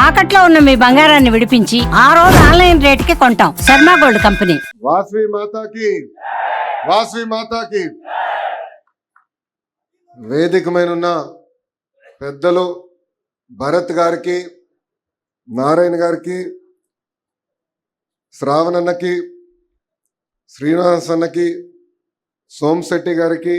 తాకట్లో ఉన్న మీ బంగారాన్ని విడిపించి ఆ రోజు ఆన్లైన్ రేటుకి కొంటాం. Sharma gold company. వాసవి మాతాకి, వాసవి మాతాకి. వేదికమైన పెద్దలు భరత్ గారికి, నారాయణ గారికి, శ్రావణన్నకి, శ్రీనివాస్ అన్నకి, సోమశెట్టి గారికి,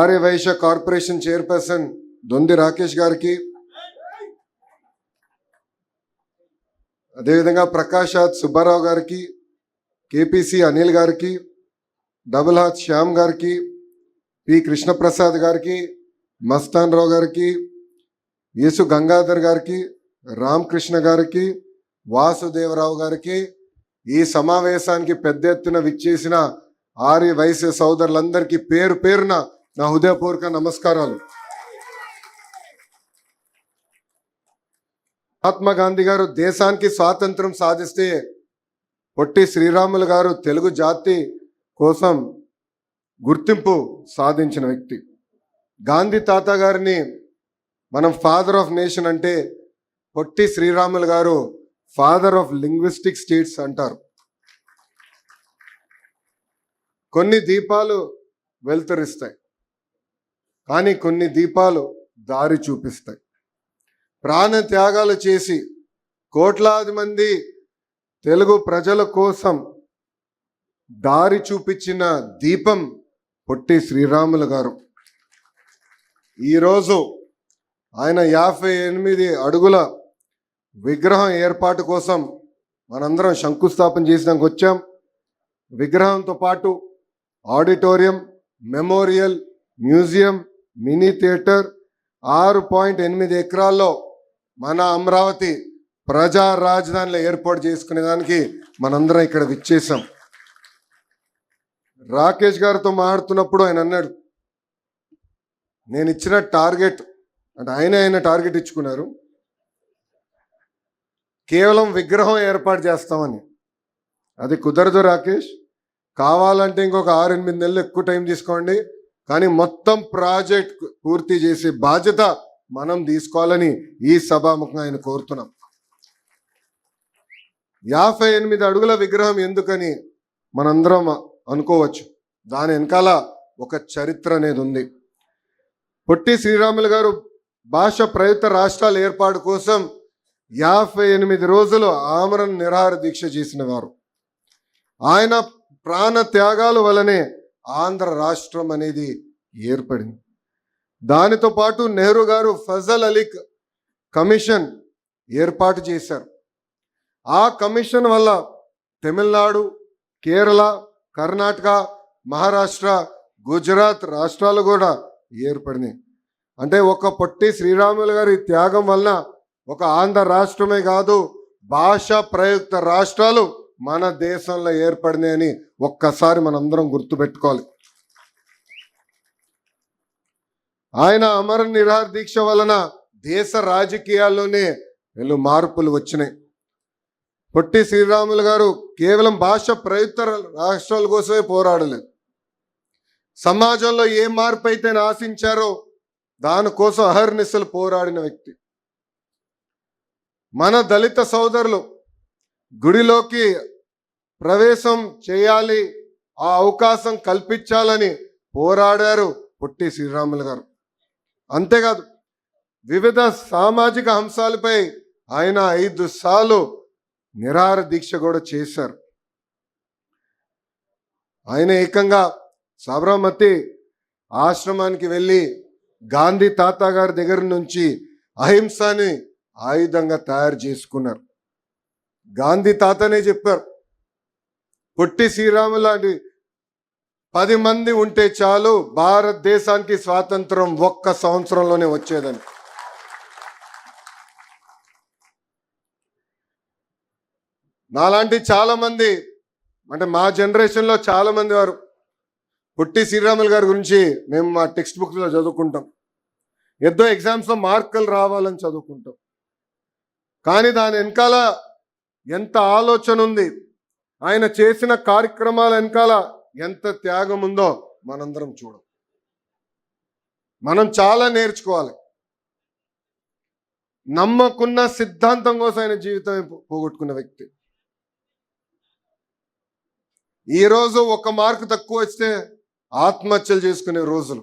ఆర్య వైశ్య కార్పొరేషన్ చైర్పర్సన్ దొంది రాకేష్ గారికి, అదేవిధంగా ప్రకాశాత్ సుబ్బారావు గారికి, కేపీసీ అనిల్ గారికి, డబుల్ హాత్ శ్యామ్ గారికి, పి కృష్ణప్రసాద్ గారికి, మస్తాన్ రావు గారికి, యేసు గంగాధర్ గారికి, రామకృష్ణ గారికి, వాసుదేవరావు గారికి, ఈ సమావేశానికి పెద్ద ఎత్తున విచ్చేసిన ఆర్య వైశ్య సోదరులందరికీ పేరు పేరున నా హృదయపూర్వక నమస్కారాలు. మహాత్మా గాంధీ గారు దేశానికి స్వాతంత్రం సాధిస్తే పొట్టి శ్రీరాములు గారు తెలుగు జాతి కోసం గుర్తింపు సాధించిన వ్యక్తి. గాంధీ తాత గారిని మనం ఫాదర్ ఆఫ్ నేషన్ అంటే పొట్టి శ్రీరాములు గారు ఫాదర్ ఆఫ్ లింగ్విస్టిక్ స్టేట్స్ అంటారు. కొన్ని దీపాలు వెలుతురిస్తాయి, కానీ కొన్ని దీపాలు దారి చూపిస్తాయి. ప్రాణ త్యాగాలు చేసి కోట్లాది మంది తెలుగు ప్రజల కోసం దారి చూపించిన దీపం పొట్టి శ్రీరాములు గారు. ఈరోజు ఆయన 58 అడుగుల విగ్రహం ఏర్పాటు కోసం మనందరం శంకుస్థాపన చేసినాక వచ్చాం. విగ్రహంతో పాటు auditorium, memorial, museum, mini theatre, 6.8 ఎకరాల్లో మన అమరావతి ప్రజా రాజధానిలో ఏర్పాటు చేసుకునే దానికి మనందరం ఇక్కడ విచ్చేసాం. రాకేష్ గారితో మాట్లాడుతున్నప్పుడు ఆయన అన్నాడు, నేను ఇచ్చిన టార్గెట్ అంటే ఆయన టార్గెట్ ఇచ్చుకున్నారు, కేవలం విగ్రహం ఏర్పాటు చేస్తామని. అది కుదరదు రాకేష్, కావాలంటే ఇంకొక 6-8 నెలలు ఎక్కువ టైం తీసుకోండి, కానీ మొత్తం ప్రాజెక్ట్ పూర్తి చేసే బాధ్యత మనం తీసుకోవాలని ఈ సభాముఖంగా ఆయన కోరుతున్నాం. 58 అడుగుల విగ్రహం ఎందుకని మనందరం అనుకోవచ్చు. దాని వెనకాల ఒక చరిత్ర అనేది ఉంది. పొట్టి శ్రీరాములు గారు భాష ప్రయుక్త రాష్ట్రాల ఏర్పాటు కోసం 58 రోజులు ఆమరణ నిరాహార దీక్ష చేసిన వారు. ఆయన ప్రాణ త్యాగాల వలనే ఆంధ్ర రాష్ట్రం అనేది ఏర్పడింది. దానితో పాటు నెహ్రూ గారు ఫజల్ అలీ కమిషన్ ఏర్పాటు చేశారు. ఆ కమిషన్ వల్ల తమిళనాడు, కేరళ, కర్ణాటక, మహారాష్ట్ర, గుజరాత్ రాష్ట్రాలు కూడా ఏర్పడినాయి. అంటే ఒక పొట్టి శ్రీరాములు గారి త్యాగం వలన ఒక ఆంధ్ర రాష్ట్రమే కాదు, భాష ప్రయుక్త రాష్ట్రాలు మన దేశంలో ఏర్పడినాయని ఒక్కసారి మనందరం గుర్తుపెట్టుకోవాలి. ఆయన అమర నిరాహార దీక్ష వలన దేశ రాజకీయాల్లోనే మార్పులు వచ్చినాయి. పొట్టి శ్రీరాములు గారు కేవలం భాష ప్రయుక్త రాష్ట్రాల కోసమే పోరాడలేదు. సమాజంలో ఏ మార్పు అయితే ఆశించారో దానికోసం అహర్నిశలు పోరాడిన వ్యక్తి. మన దళిత సోదరులు గుడిలోకి ప్రవేశం చేయాలి, ఆ అవకాశం కల్పించాలని పోరాడారు పొట్టి శ్రీరాములు గారు. అంతేకాదు వివిధ సామాజిక అంశాలపై ఆయన 5 సార్లు నిరాహార దీక్ష కూడా చేశారు. ఆయన ఏకంగా సబర్మతి ఆశ్రమానికి వెళ్ళి గాంధీ తాత గారి దగ్గర నుంచి అహింసని ఆయుధంగా తయారు చేసుకున్నారు. గాంధీ తాతనే చెప్పారు, పొట్టి శ్రీరాములు లాంటి 10 మంది ఉంటే చాలు భారతదేశానికి స్వాతంత్రం 1 సంవత్సరంలోనే వచ్చేదని. నాలాంటి చాలా మంది అంటే మా జనరేషన్లో చాలా మంది వారు పొట్టి శ్రీరాములు గారి గురించి మేము మా టెక్స్ట్ బుక్స్లో చదువుకుంటాం, ఏదో ఎగ్జామ్స్లో మార్కులు రావాలని చదువుకుంటాం. కానీ దాని వెనకాల ఎంత ఆలోచన ఉంది, ఆయన చేసిన కార్యక్రమాల వెనకాల ఎంత త్యాగం ఉందో మనందరం చూడం. మనం చాలా నేర్చుకోవాలి. నమ్మకున్న సిద్ధాంతం కోసం ఆయన జీవితం పోగొట్టుకున్న వ్యక్తి. ఈరోజు ఒక మార్కు తక్కువ వస్తే ఆత్మహత్యలు చేసుకునే రోజులు,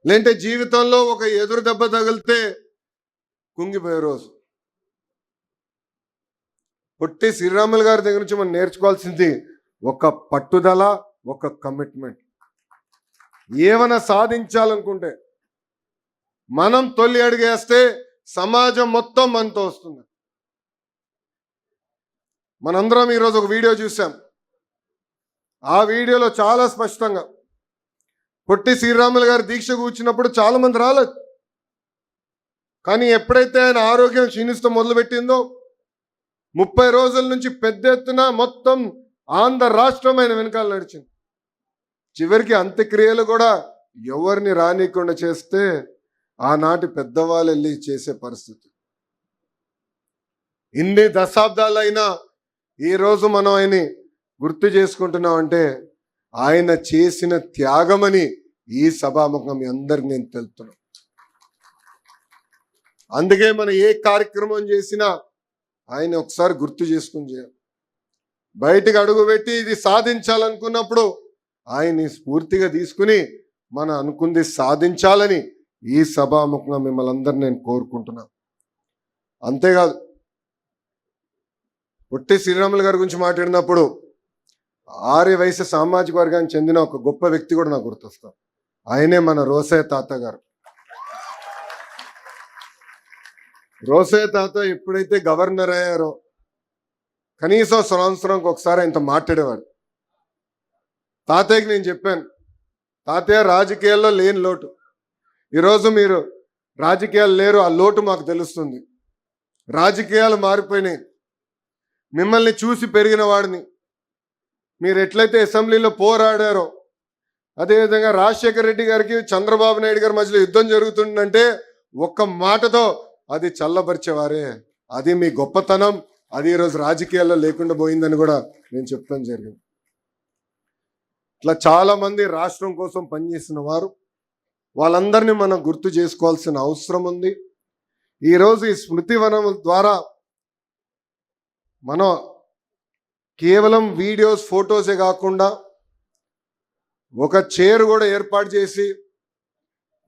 లేంటే జీవితంలో ఒక ఎదురు దెబ్బ తగిలితే కుంగిపోయే రోజు. పొట్టి శ్రీరాములు గారి దగ్గర నుంచి మనం నేర్చుకోవాల్సింది ఒక పట్టుదల, ఒక కమిట్మెంట్. ఏమైనా సాధించాలనుకుంటే మనం తొలి అడుగేస్తే సమాజం మొత్తం మనతో వస్తుంది. మనందరం ఈరోజు ఒక వీడియో చూసాం. ఆ వీడియోలో చాలా స్పష్టంగా పొట్టి శ్రీరాములు గారు దీక్ష కూర్చున్నప్పుడు చాలా మంది రాలేదు. కానీ ఎప్పుడైతే ఆయన ఆరోగ్యం క్షీణిస్తూ మొదలుపెట్టిందో 30 రోజుల నుంచి పెద్ద ఎత్తున మొత్తం ఆంధ్ర రాష్ట్రం ఆయన వెనకాల నడిచింది. చివరికి అంత్యక్రియలు కూడా ఎవరిని రానియకుండా చేస్తే ఆనాటి పెద్దవాళ్ళు వెళ్ళి చేసే పరిస్థితి. ఇన్ని దశాబ్దాలైనా ఈరోజు మనం ఆయన్ని గుర్తు చేసుకుంటున్నాం అంటే ఆయన చేసిన త్యాగమని ఈ సభాముఖం మీ అందరికి నేను తెలుపుతున్నాను. అందుకే మనం ఏ కార్యక్రమం చేసినా ఆయన ఒకసారి గుర్తు చేసుకుని చేయాలి. బయటికి అడుగుపెట్టి ఇది సాధించాలనుకున్నప్పుడు ఆయన్ని స్ఫూర్తిగా తీసుకుని మనం అనుకుంది సాధించాలని ఈ సభాముఖంగా మిమ్మల్ని అందరినీ నేను కోరుకుంటున్నాను. అంతేకాదు, పొట్టి శ్రీరాములు గారి గురించి మాట్లాడినప్పుడు ఆర్య వైశ్య సామాజిక వర్గానికి చెందిన ఒక గొప్ప వ్యక్తి కూడా నాకు గుర్తొస్తాం. ఆయనే మన రోసయ్య తాత గారు. రోసయ్య తాత ఎప్పుడైతే గవర్నర్ అయ్యారో కనీసం సంవత్సరానికి ఒకసారి ఆయనతో మాట్లాడేవాడు. తాతయ్యకి నేను చెప్పాను, తాతయ్య రాజకీయాల్లో లేని లోటు, ఈరోజు మీరు రాజకీయాలు లేరు, ఆ లోటు మాకు తెలుస్తుంది. రాజకీయాలు మారిపోయినాయి. మిమ్మల్ని చూసి పెరిగిన వాడిని, మీరు ఎట్లయితే అసెంబ్లీలో పోరాడారో అదేవిధంగా రాజశేఖర రెడ్డి గారికి చంద్రబాబు నాయుడు గారి మధ్యలో యుద్ధం జరుగుతుందంటే ఒక్క మాటతో అది చల్లబరిచేవారే. అది మీ గొప్పతనం. అది ఈరోజు రాజకీయాల్లో లేకుండా పోయిందని కూడా నేను చెప్తాను జరిగింది. ఇట్లా చాలా మంది రాష్ట్రం కోసం పనిచేసిన వారు, వాళ్ళందరినీ మనం గుర్తు చేసుకోవాల్సిన అవసరం ఉంది. ఈరోజు ఈ స్మృతి వనం ద్వారా మనం కేవలం వీడియోస్, ఫొటోసే కాకుండా ఒక చైర్ కూడా ఏర్పాటు చేసి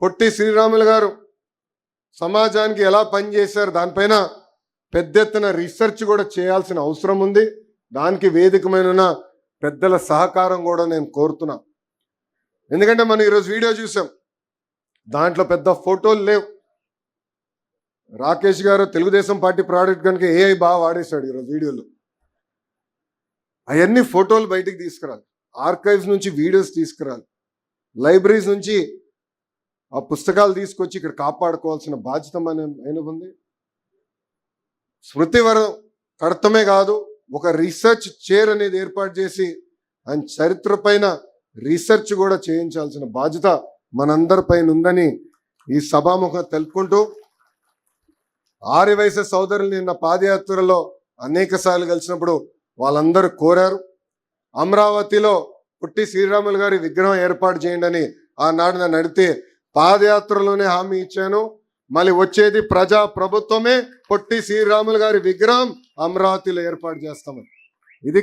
పొట్టి శ్రీరాములు గారు సమాజానికి ఎలా పనిచేశారు దానిపైన పెద్ద ఎత్తున రీసెర్చ్ కూడా చేయాల్సిన అవసరం ఉంది. దానికి వేదికమైన పెద్దల సహకారం కూడా నేను కోరుతున్నా. ఎందుకంటే మనం ఈరోజు వీడియో చూసాం, దాంట్లో పెద్ద ఫోటోలు లేవు. రాకేష్ గారు తెలుగుదేశం పార్టీ ప్రోడక్ట్ కనుక ఏఐ బాగా వాడేశాడు ఈరోజు వీడియోలో. అవన్నీ ఫోటోలు బయటికి తీసుకురాలి, ఆర్కైవ్స్ నుంచి వీడియోస్ తీసుకురాలి, లైబ్రరీస్ నుంచి ఆ పుస్తకాలు తీసుకొచ్చి ఇక్కడ కాపాడుకోవాల్సిన బాధ్యత మన ఉంది. స్మృతివనం కడతమే కాదు, ఒక రీసెర్చ్ చైర్ అనేది ఏర్పాటు చేసి ఆయన చరిత్ర పైన రీసెర్చ్ కూడా చేయించాల్సిన బాధ్యత మనందరిపైన ఉందని ఈ సభాముఖంగా తెలుపుకుంటూ, ఆర్యవైశ్య సోదరులు నిన్న పాదయాత్రలో అనేక సార్లు కలిసినప్పుడు వాళ్ళందరూ కోరారు, అమరావతిలో పొట్టి శ్రీరాములు గారి విగ్రహం ఏర్పాటు చేయండి అని. ఆనాడు నన్ను అడిగితే పాదయాత్రలోనే హామీ ఇచ్చాను, మళ్ళీ వచ్చేది ప్రజా ప్రభుత్వమే, పొట్టి శ్రీరాములు గారి విగ్రహం అమరావతిలో ఏర్పాటు చేస్తామని. ఇది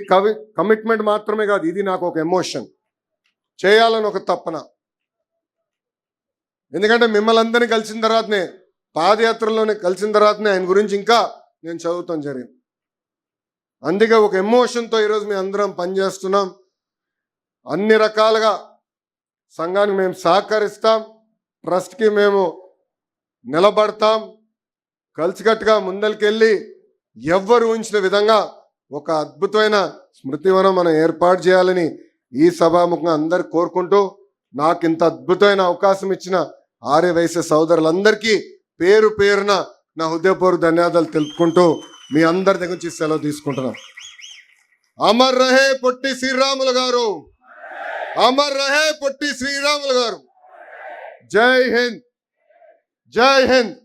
కమిట్మెంట్ మాత్రమే కాదు, ఇది నాకు ఒక ఎమోషన్, చేయాలని ఒక తపన. ఎందుకంటే మిమ్మల్ని అందరినీ కలిసిన తర్వాతనే, పాదయాత్రలోనే కలిసిన తర్వాతనే ఆయన గురించి ఇంకా నేను చదువుతాం జరిగింది. అందుకే ఒక ఎమోషన్తో ఈరోజు మేము అందరం పనిచేస్తున్నాం. అన్ని రకాలుగా సంఘానికి మేము సహకరిస్తాం, ట్రస్ట్కి మేము నిలబడతాం. కలిసికట్టుగా ముందరికెళ్ళి ఎవ్వరు ఊహించిన విధంగా ఒక అద్భుతమైన స్మృతివనం మనం ఏర్పాటు చేయాలని ఈ సభాముఖంగా అందరు కోరుకుంటూ, నాకు ఇంత అద్భుతమైన అవకాశం ఇచ్చిన ఆర్యవైశ్య సోదరులందరికీ పేరు పేరున నా హృదయపూర్వక ధన్యవాదాలు తెలుపుకుంటూ మీ అందరి దగ్గర నుంచి సెలవు తీసుకుంటున్నాం. అమర్ రహే పొట్టి శ్రీరాములు గారు, అమర్ రహే పొట్టి శ్రీరాములు గారు. జై హింద్, జై హింద్.